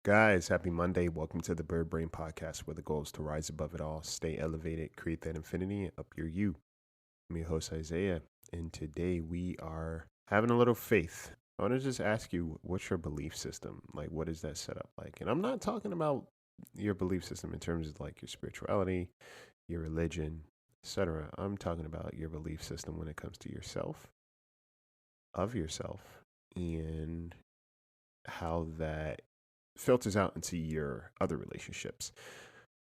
Guys, happy Monday. Welcome to the Bird Brain Podcast, where the goal is to rise above it all, stay elevated, create that infinity, and up your you. I'm your host, Isaiah, and today we are having a little faith. I want to just ask you, what's your belief system? Like, what is that setup like? And I'm not talking about your belief system in terms of like your spirituality, your religion, etc. I'm talking about your belief system when it comes to yourself, of yourself, and how that filters out into your other relationships.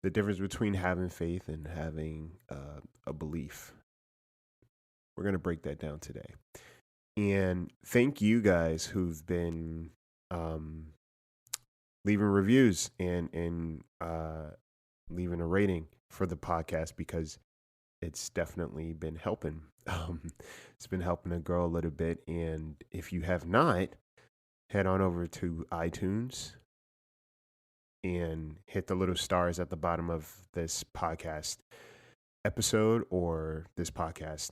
The difference between having faith and having a belief. We're going to break that down today. And thank you guys who've been um, leaving reviews and leaving a rating for the podcast because it's definitely been helping. It's been helping to grow a little bit. And if you have not, head on over to iTunes and hit the little stars at the bottom of this podcast episode or this podcast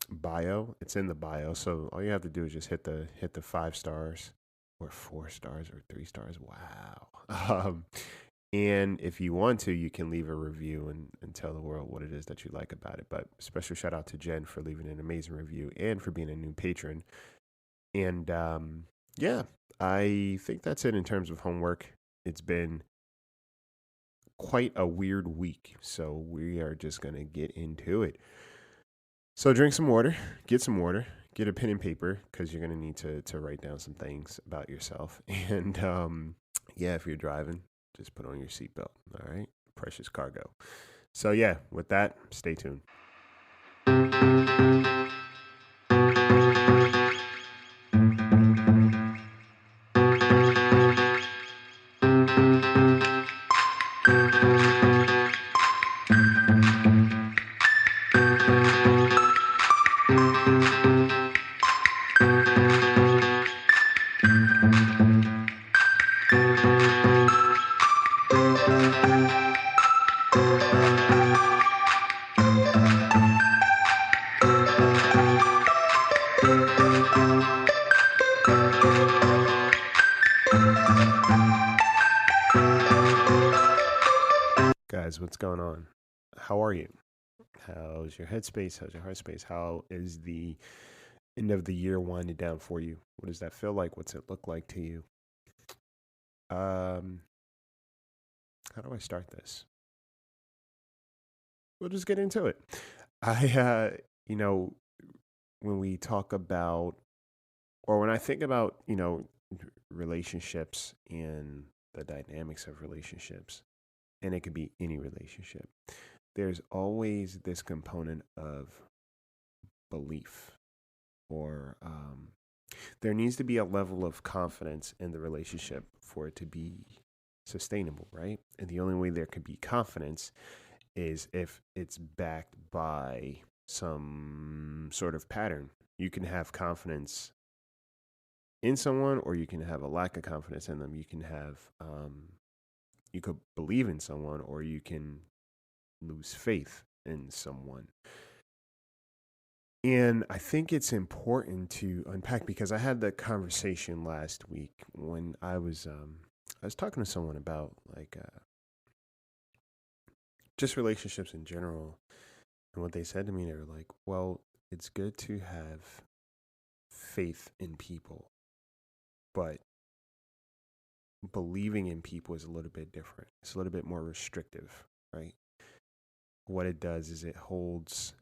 bio. It's in the bio, so all you have to do is just hit the 5 stars or 4 stars or 3 stars. Wow. And if you want to, you can leave a review and tell the world what it is that you like about it. But special shout out to Jen for leaving an amazing review and for being a new patron. And yeah, I think that's it in terms of homework. It's been quite a weird week, so we are just going to get into it. So drink some water, get a pen and paper because you're going to need to write down some things about yourself. And yeah, if you're driving, just put on your seatbelt. All right, precious cargo. So yeah, with that, stay tuned. Guys, what's going on? How are you? How's your headspace? How's your heart space? How is the end of the year winding down for you? What does that feel like? What's it look like to you? Um, how do I start this? We'll just get into it. I, you know, when we talk about, or when I think about, relationships and the dynamics of relationships, and it could be any relationship, there's always this component of belief or there needs to be a level of confidence in the relationship for it to be sustainable, right? And the only way there could be confidence is if it's backed by some sort of pattern. You can have confidence in someone, or you can have a lack of confidence in them. You can have, you could believe in someone, or you can lose faith in someone. And I think it's important to unpack because I had that conversation last week when I was talking to someone about like just relationships in general, and what they said to me, they were like, "Well, it's good to have faith in people, but believing in people is a little bit different. It's a little bit more restrictive, right? What it does is it holds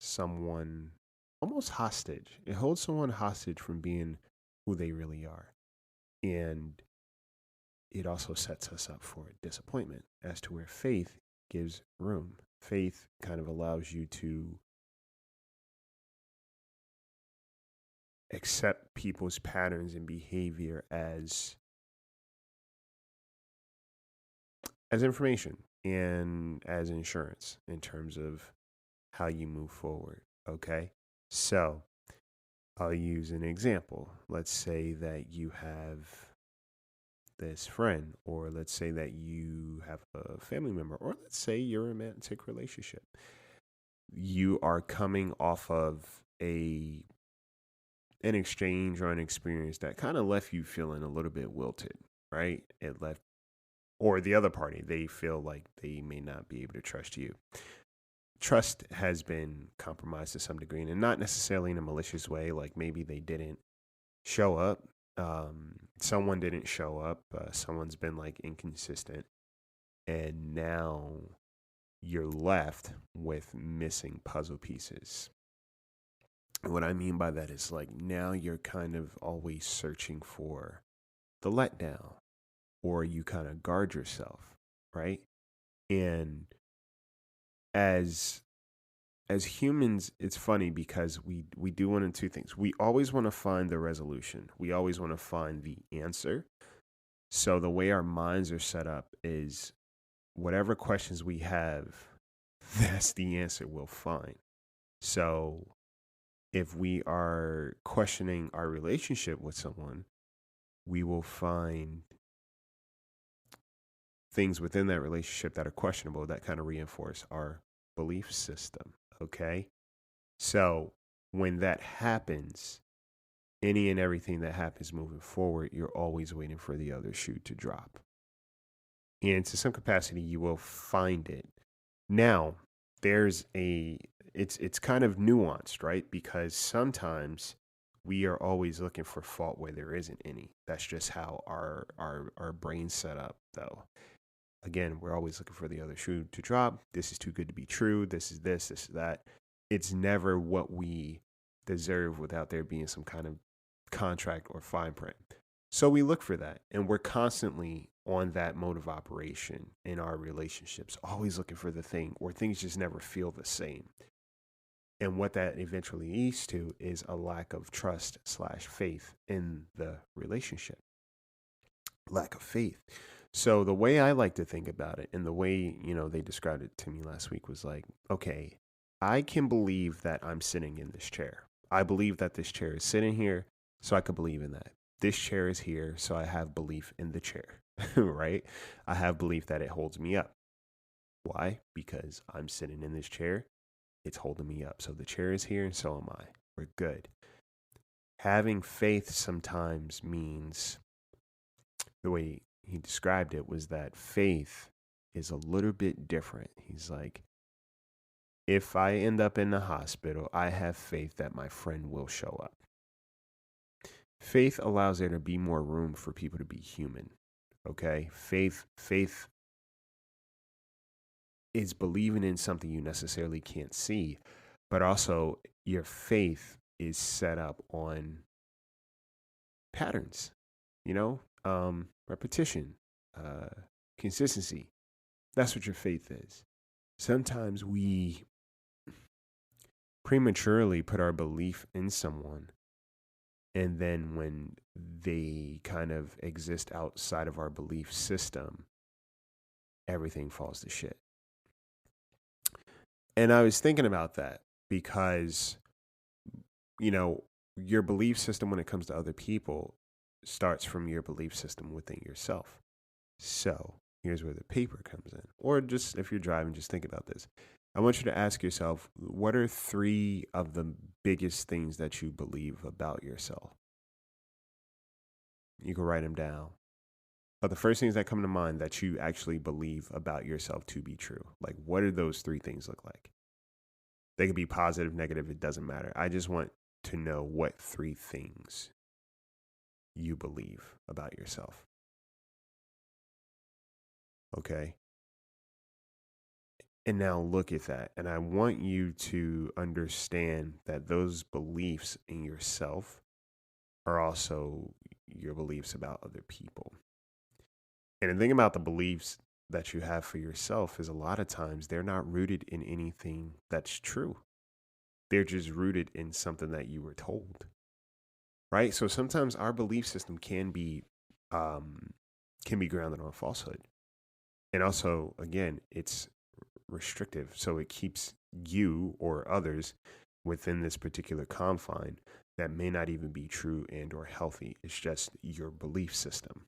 someone almost hostage. It holds someone hostage from being who they really are. And it also sets us up for disappointment as to where faith gives room. Faith kind of allows you to accept people's patterns and behavior as information and as insurance in terms of how you move forward. Okay. So I'll use an example. Let's say that you have this friend, or let's say that you have a family member, or let's say you're in a romantic relationship. You are coming off of an exchange or an experience that kind of left you feeling a little bit wilted. right? It left, or the other party, they feel like they may not be able to trust you. Trust has been compromised to some degree, and not necessarily in a malicious way. Like maybe they didn't show up. Someone didn't show up. Someone's been like inconsistent, and now you're left with missing puzzle pieces. What I mean by that is like now you're kind of always searching for the letdown, or you kind of guard yourself, right? And as as humans, it's funny because we do one of two things. We always want to find the resolution. We always want to find the answer. So the way our minds are set up is whatever questions we have, that's the answer we'll find. So if we are questioning our relationship with someone, we will find things within that relationship that are questionable that kind of reinforce our belief system. Okay. So when that happens, any and everything that happens moving forward, you're always waiting for the other shoe to drop. And to some capacity, you will find it. Now, there's a it's kind of nuanced, right? Because sometimes we are always looking for fault where there isn't any. That's just how our brain's set up, though. Again, we're always looking for the other shoe to drop. This is too good to be true. This is this is that. It's never what we deserve without there being some kind of contract or fine print. So we look for that, and we're constantly on that mode of operation in our relationships, always looking for the thing, or things just never feel the same. And what that eventually leads to is a lack of trust slash faith in the relationship. Lack of faith. So the way I like to think about it, and the way, they described it to me last week was like, okay, I can believe that I'm sitting in this chair. I believe that this chair is sitting here, so I could believe in that. This chair is here, so I have belief in the chair, right? I have belief that it holds me up. Why? Because I'm sitting in this chair, it's holding me up. So the chair is here, and so am I. We're good. Having faith sometimes means, the way he described it was that faith is a little bit different. He's like, if I end up in the hospital, I have faith that my friend will show up. Faith allows there to be more room for people to be human. Okay? Faith is believing in something you necessarily can't see, but also your faith is set up on patterns, repetition, consistency. That's what your faith is. Sometimes we prematurely put our belief in someone, and then when they kind of exist outside of our belief system, everything falls to shit. And I was thinking about that because, your belief system when it comes to other people starts from your belief system within yourself. So here's where the paper comes in. Or just if you're driving, just think about this. I want you to ask yourself, what are 3 of the biggest things that you believe about yourself? You can write them down. But the first things that come to mind that you actually believe about yourself to be true, like what do those 3 things look like? They could be positive, negative, it doesn't matter. I just want to know what 3 things you believe about yourself. Okay? And now look at that. And I want you to understand that those beliefs in yourself are also your beliefs about other people. And the thing about the beliefs that you have for yourself is a lot of times they're not rooted in anything that's true. They're just rooted in something that you were told. Right? So sometimes our belief system can be grounded on falsehood. And also, again, it's restrictive. So it keeps you or others within this particular confine that may not even be true and or healthy. It's just your belief system.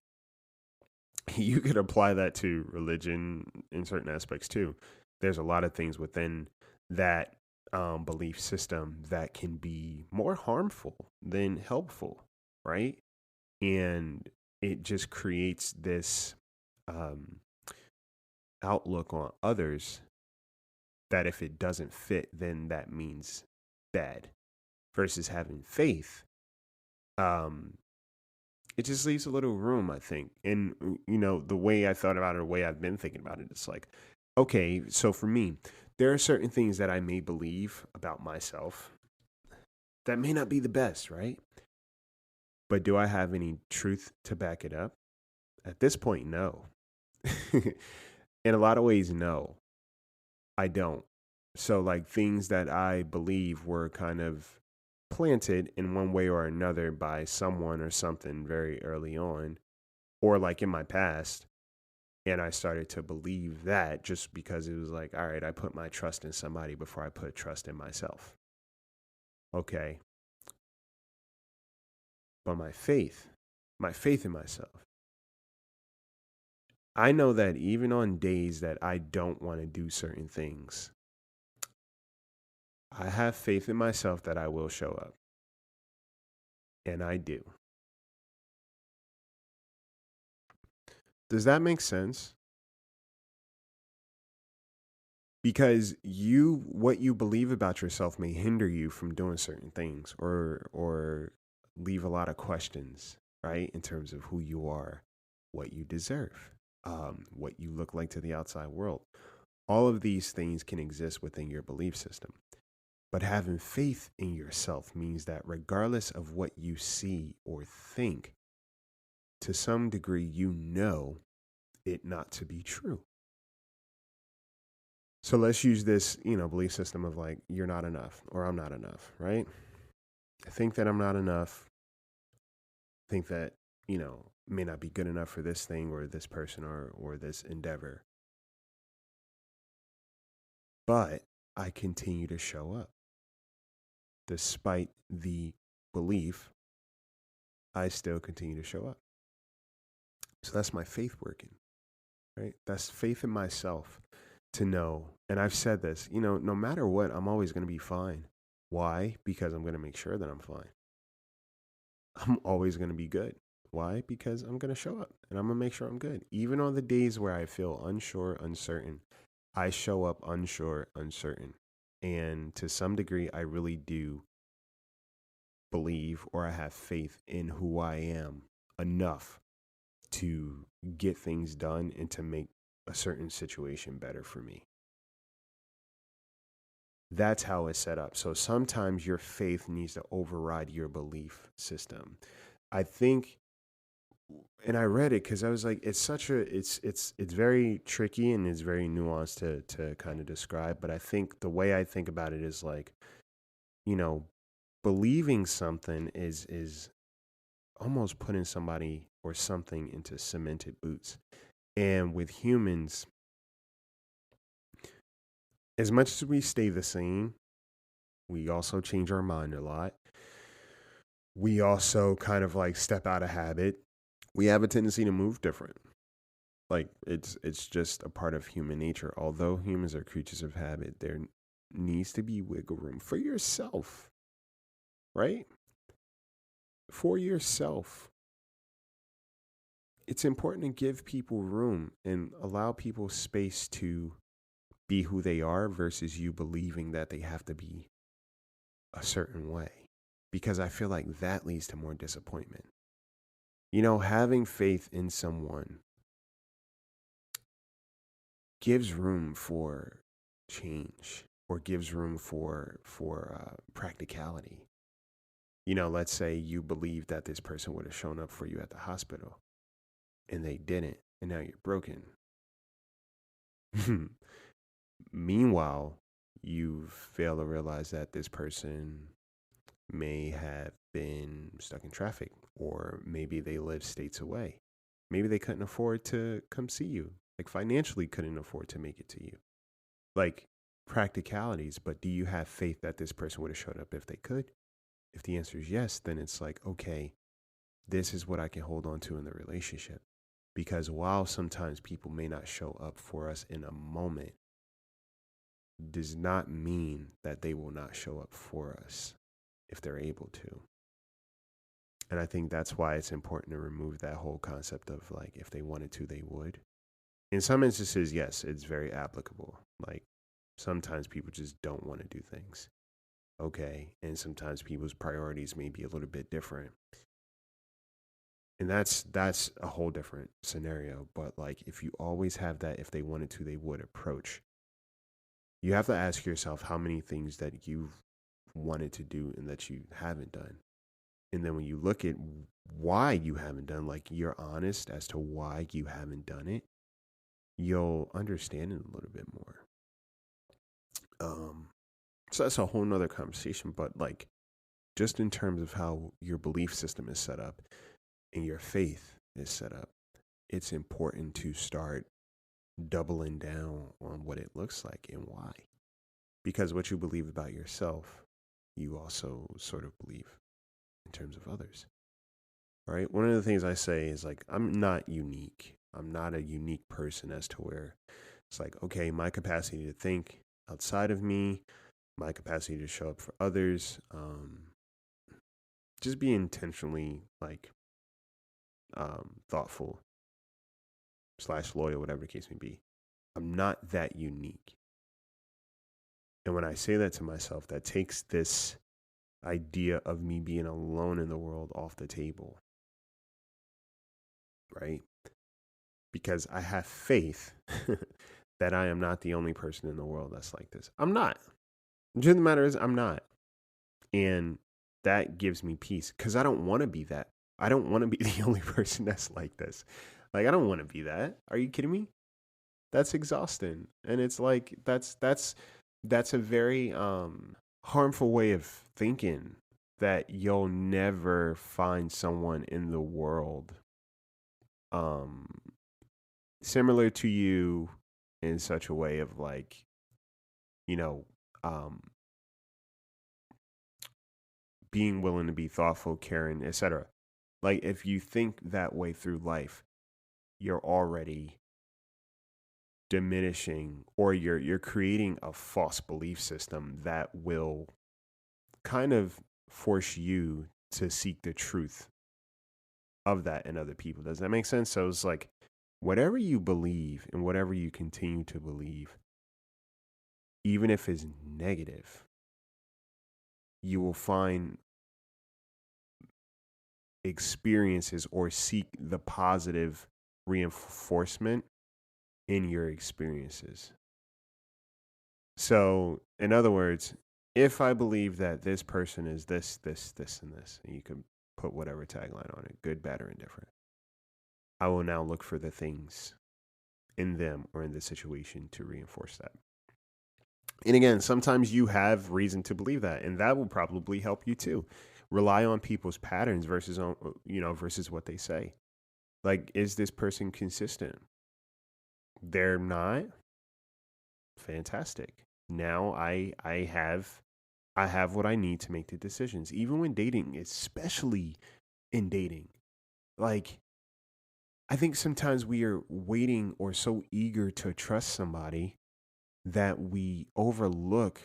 You could apply that to religion in certain aspects too. There's a lot of things within that belief system that can be more harmful than helpful, right? And it just creates this um, outlook on others that if it doesn't fit, then that means bad. Versus having faith, um, it just leaves a little room, I think. And, the way I thought about it, the way I've been thinking about it, it's like, okay, so for me, there are certain things that I may believe about myself that may not be the best, right? But do I have any truth to back it up? At this point, no. In a lot of ways, no, I don't. So, like, things that I believe were kind of planted in one way or another by someone or something very early on, or like in my past. And I started to believe that just because it was like, all right, I put my trust in somebody before I put trust in myself. Okay. But my faith in myself, I know that even on days that I don't want to do certain things, I have faith in myself that I will show up. And I do. Does that make sense? Because what you believe about yourself may hinder you from doing certain things, or leave a lot of questions, right? In terms of who you are, what you deserve, what you look like to the outside world. All of these things can exist within your belief system. But having faith in yourself means that regardless of what you see or think, to some degree, you know it not to be true. So let's use this, belief system of like, you're not enough or I'm not enough, right? I think that I'm not enough. I think that, may not be good enough for this thing or this person or this endeavor. But I continue to show up. Despite the belief, I still continue to show up. So that's my faith working, right? That's faith in myself to know. And I've said this, no matter what, I'm always going to be fine. Why? Because I'm going to make sure that I'm fine. I'm always going to be good. Why? Because I'm going to show up and I'm going to make sure I'm good. Even on the days where I feel unsure, uncertain, I show up unsure, uncertain. And to some degree, I really do believe or I have faith in who I am enough to get things done and to make a certain situation better for me. That's how it's set up. So sometimes your faith needs to override your belief system. I think, and I read it because I was like, it's very tricky and it's very nuanced to kind of describe. But I think the way I think about it is like, you know, believing something is almost putting somebody or something into cemented boots. And with humans, as much as we stay the same, we also change our mind a lot. We also kind of like step out of habit. We have a tendency to move different. Like it's just a part of human nature. Although humans are creatures of habit, there needs to be wiggle room for yourself, right? For yourself. It's important to give people room and allow people space to be who they are versus you believing that they have to be a certain way. Because I feel like that leads to more disappointment. Having faith in someone gives room for change or gives room for practicality. Let's say you believe that this person would have shown up for you at the hospital and they didn't, and now you're broken. Meanwhile, you fail to realize that this person may have been stuck in traffic, or maybe they live states away. Maybe they couldn't afford to come see you, like financially couldn't afford to make it to you. Like practicalities, but do you have faith that this person would have showed up if they could? If the answer is yes, then it's like, okay, this is what I can hold on to in the relationship. Because while sometimes people may not show up for us in a moment, does not mean that they will not show up for us if they're able to. And I think that's why it's important to remove that whole concept of like, if they wanted to, they would. In some instances, yes, it's very applicable. Like sometimes people just don't want to do things. Okay. And sometimes people's priorities may be a little bit different. And that's a whole different scenario. But like if you always have that if they wanted to, they would approach, you have to ask yourself how many things that you've wanted to do and that you haven't done. And then when you look at why you haven't done, like you're honest as to why you haven't done it, you'll understand it a little bit more. So that's a whole nother conversation. But like just in terms of how your belief system is set up and your faith is set up, it's important to start doubling down on what it looks like and why. Because what you believe about yourself, you also sort of believe in terms of others. Right? One of the things I say is like, I'm not unique. I'm not a unique person as to where it's like, okay, my capacity to think outside of me, my capacity to show up for others, just be intentionally like thoughtful / loyal, whatever the case may be. I'm not that unique. And when I say that to myself, that takes this idea of me being alone in the world off the table, right? Because I have faith that I am not the only person in the world that's like this. I'm not. The truth of the matter is, I'm not. And that gives me peace because I don't want to be that. I don't want to be the only person that's like this. Like, I don't want to be that. Are you kidding me? That's exhausting. And it's like, that's a very harmful way of thinking, that you'll never find someone in the world um similar to you in such a way of like, you know, um being willing to be thoughtful, caring, etc. Like if you think that way through life, you're already diminishing, or you're creating a false belief system that will kind of force you to seek the truth of that in other people. Does that make sense? So it's like whatever you believe and whatever you continue to believe, even if it's negative, you will find experiences or seek the positive reinforcement in your experiences. So, in other words, if I believe that this person is this, and this, and you can put whatever tagline on it, good, bad, or indifferent, I will now look for the things in them or in the situation to reinforce that. And again, sometimes you have reason to believe that, and that will probably help you too. Rely on people's patterns versus versus what they say. Like, is this person consistent? They're not. Fantastic. Now I have what I need to make the decisions. Even when dating, especially in dating. Like, I think sometimes we are waiting or so eager to trust somebody that we overlook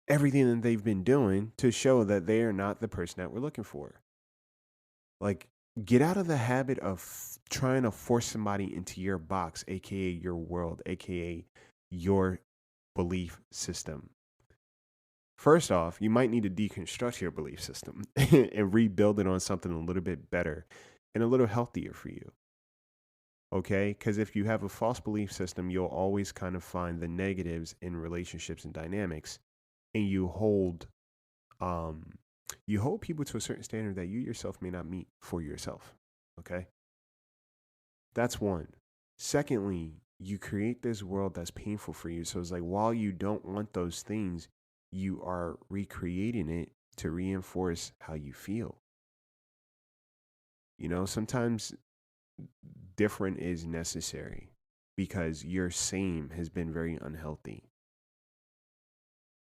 everything that they've been doing to show that they are not the person that we're looking for. Like, get out of the habit of trying to force somebody into your box, aka your world, aka your belief system. First off, you might need to deconstruct your belief system and rebuild it on something a little bit better and a little healthier for you. Okay? Because if you have a false belief system, you'll always kind of find the negatives in relationships and dynamics, and um you hold people to a certain standard that you yourself may not meet for yourself. Okay? That's one. Secondly, you create this world that's painful for you. So it's like while you don't want those things, you are recreating it to reinforce how you feel. Sometimes different is necessary because your same has been very unhealthy.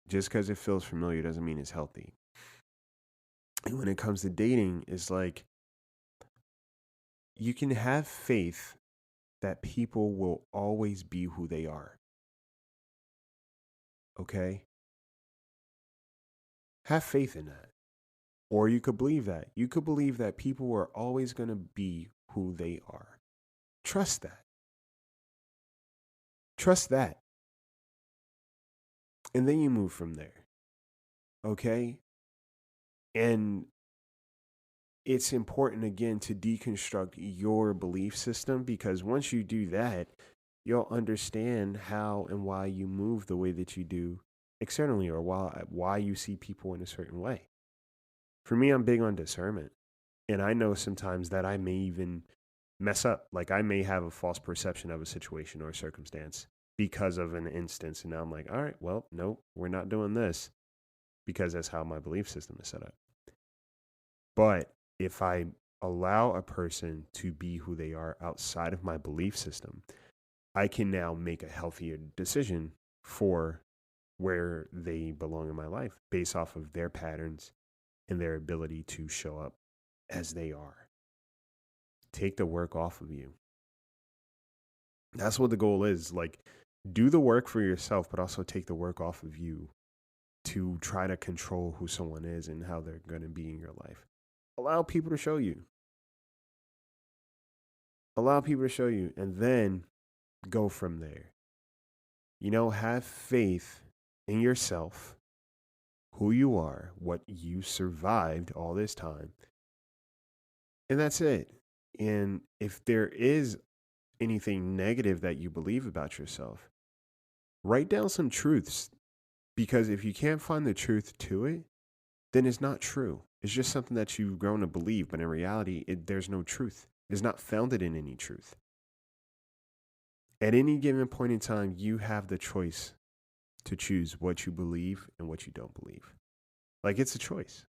Just because it feels familiar doesn't mean it's healthy. And when it comes to dating, it's like you can have faith that people will always be who they are. Okay? Have faith in that. Or you could believe that. You could believe that people are always going to be who they are. Trust that. Trust that. And then you move from there. Okay? And it's important again to deconstruct your belief system, because once you do that, you'll understand how and why you move the way that you do externally, or why you see people in a certain way. For me, I'm big on discernment. And I know sometimes that I may even mess up. Like I may have a false perception of a situation or a circumstance because of an instance. And now I'm like, all right, well, no, we're not doing this, because that's how my belief system is set up. But if I allow a person to be who they are outside of my belief system, I can now make a healthier decision for where they belong in my life based off of their patterns and their ability to show up as they are. Take the work off of you. That's what the goal is. Like, do the work for yourself, but also take the work off of you to try to control who someone is and how they're going to be in your life. Allow people to show you. Allow people to show you, and then go from there. Have faith in yourself, who you are, what you survived all this time. And that's it. And if there is anything negative that you believe about yourself, write down some truths, because if you can't find the truth to it, then it's not true. It's just something that you've grown to believe, but in reality, there's no truth. It's not founded in any truth. At any given point in time, you have the choice to choose what you believe and what you don't believe. Like, it's a choice.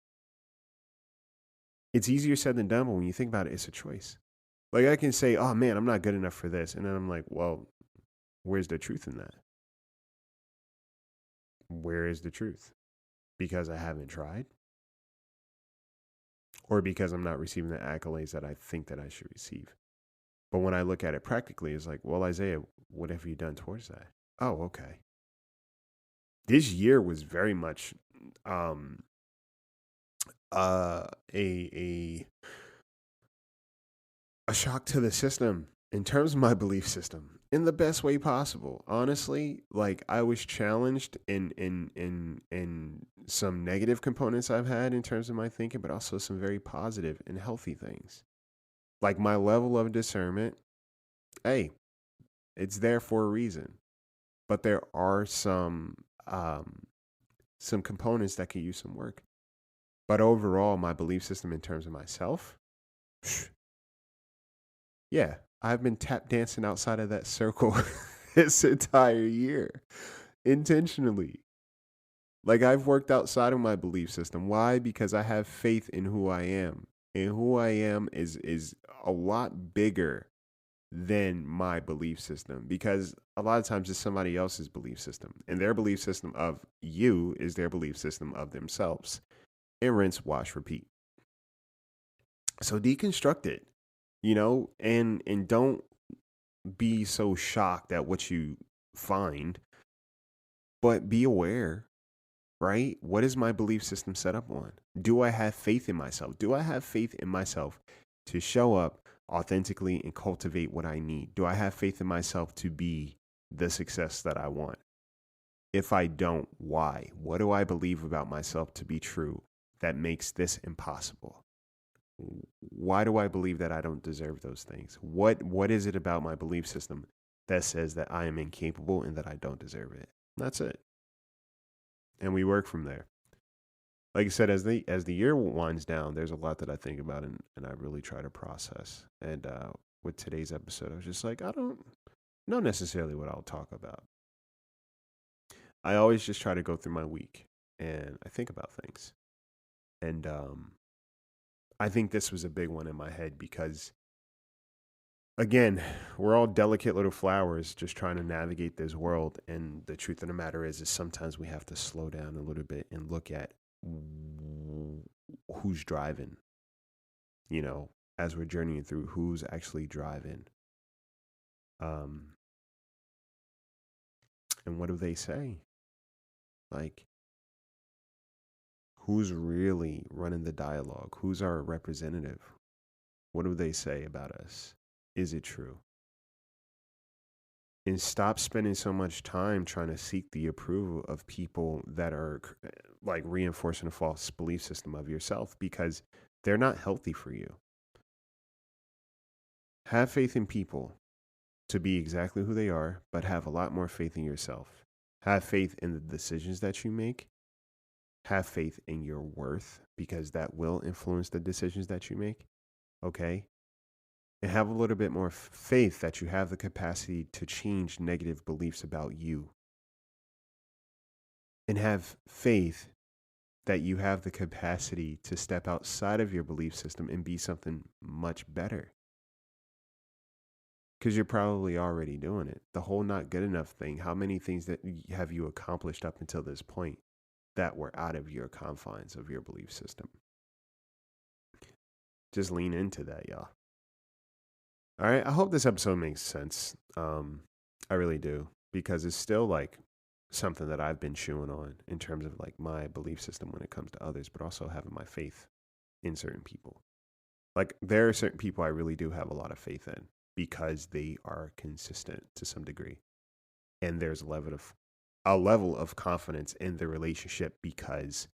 It's easier said than done, but when you think about it, it's a choice. Like, I can say, oh man, I'm not good enough for this. And then I'm like, well, where's the truth in that? Where is the truth? Because I haven't tried? Or because I'm not receiving the accolades that I think that I should receive? But when I look at it practically, it's like, well, Isaiah, what have you done towards that? Oh, okay. This year was very much a a shock to the system in terms of my belief system, in the best way possible. Honestly, like I was challenged in some negative components I've had in terms of my thinking, but also some very positive and healthy things. Like my level of discernment, hey, it's there for a reason. But there are some components that can use some work. But overall, my belief system in terms of myself, yeah, I've been tap dancing outside of that circle this entire year intentionally. Like I've worked outside of my belief system. Why? Because I have faith in who I am. And who I am is a lot bigger than my belief system, because a lot of times it's somebody else's belief system, and their belief system of you is their belief system of themselves. And rinse, wash, repeat. So deconstruct it, and don't be so shocked at what you find, but be aware, right? What is my belief system set up on? Do I have faith in myself? Do I have faith in myself to show up authentically and cultivate what I need? Do I have faith in myself to be the success that I want? If I don't, why? What do I believe about myself to be true that makes this impossible? Why do I believe that I don't deserve those things? What is it about my belief system that says that I am incapable and that I don't deserve it? That's it. And we work from there. Like I said, as the year winds down, there's a lot that I think about, and I really try to process. And with today's episode, I was just like, I don't know necessarily what I'll talk about. I always just try to go through my week and I think about things. And I think this was a big one in my head because, again, we're all delicate little flowers just trying to navigate this world. And the truth of the matter is sometimes we have to slow down a little bit and look at who's driving, as we're journeying through, who's actually driving. And what do they say? Like, Who's really running the dialogue? Who's our representative? What do they say about us? Is it true? And stop spending so much time trying to seek the approval of people that are like reinforcing a false belief system of yourself, because they're not healthy for you. Have faith in people to be exactly who they are, but have a lot more faith in yourself. Have faith in the decisions that you make. Have faith in your worth, because that will influence the decisions that you make. Okay? And have a little bit more faith that you have the capacity to change negative beliefs about you. And have faith that you have the capacity to step outside of your belief system and be something much better. Because you're probably already doing it. The whole not good enough thing, how many things that have you accomplished up until this point that were out of your confines of your belief system? Just lean into that, y'all. All right, I hope this episode makes sense. I really do, because it's still like something that I've been chewing on in terms of like my belief system when it comes to others, but also having my faith in certain people. Like there are certain people I really do have a lot of faith in because they are consistent to some degree. And there's a level of confidence in the relationship because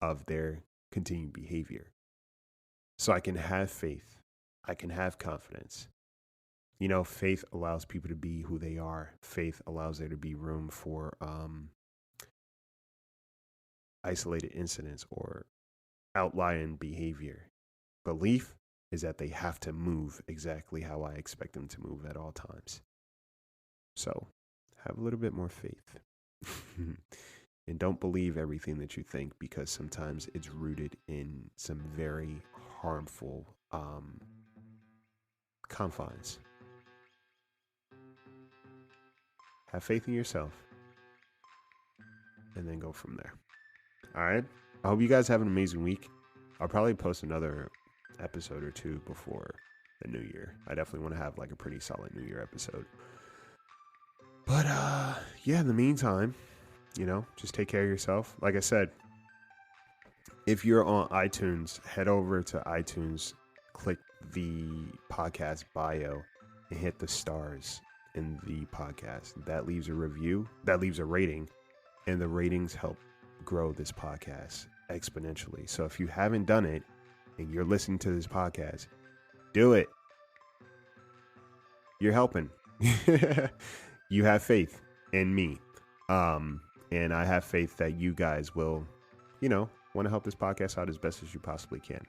of their continued behavior. So I can have faith. I can have confidence. You know, faith allows people to be who they are. Faith allows there to be room for isolated incidents or outlying behavior. Belief is that they have to move exactly how I expect them to move at all times. So have a little bit more faith. And don't believe everything that you think, because sometimes it's rooted in some very harmful confines. Have faith in yourself and then go from there. All right. I hope you guys have an amazing week. I'll probably post another episode or two before the new year. I definitely want to have like a pretty solid new year episode. But yeah, in the meantime, you know, just take care of yourself. Like I said, if you're on iTunes, head over to iTunes, click the podcast bio and hit the stars in the podcast. That leaves a review, that leaves a rating, and the ratings help grow this podcast exponentially. So if you haven't done it and you're listening to this podcast, do it. You're helping. You have faith in me. And I have faith that you guys will, you know, want to help this podcast out as best as you possibly can.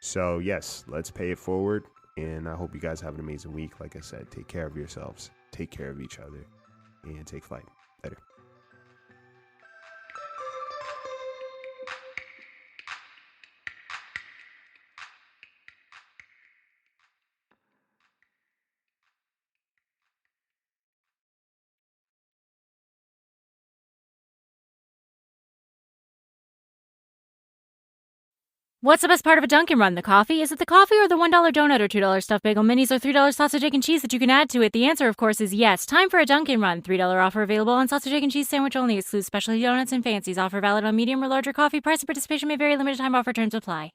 So yes, let's pay it forward. And I hope you guys have an amazing week. Like I said, take care of yourselves, take care of each other, and take flight. Later. What's the best part of a Dunkin' Run? The coffee? Is it the coffee or the $1 donut or $2 stuffed bagel minis or $3 sausage, egg, and cheese that you can add to it? The answer, of course, is yes. Time for a Dunkin' Run. $3 offer available on sausage, egg, and cheese sandwich only. Excludes specialty donuts and fancies. Offer valid on medium or larger coffee. Price and participation may vary. Limited time offer. Terms apply.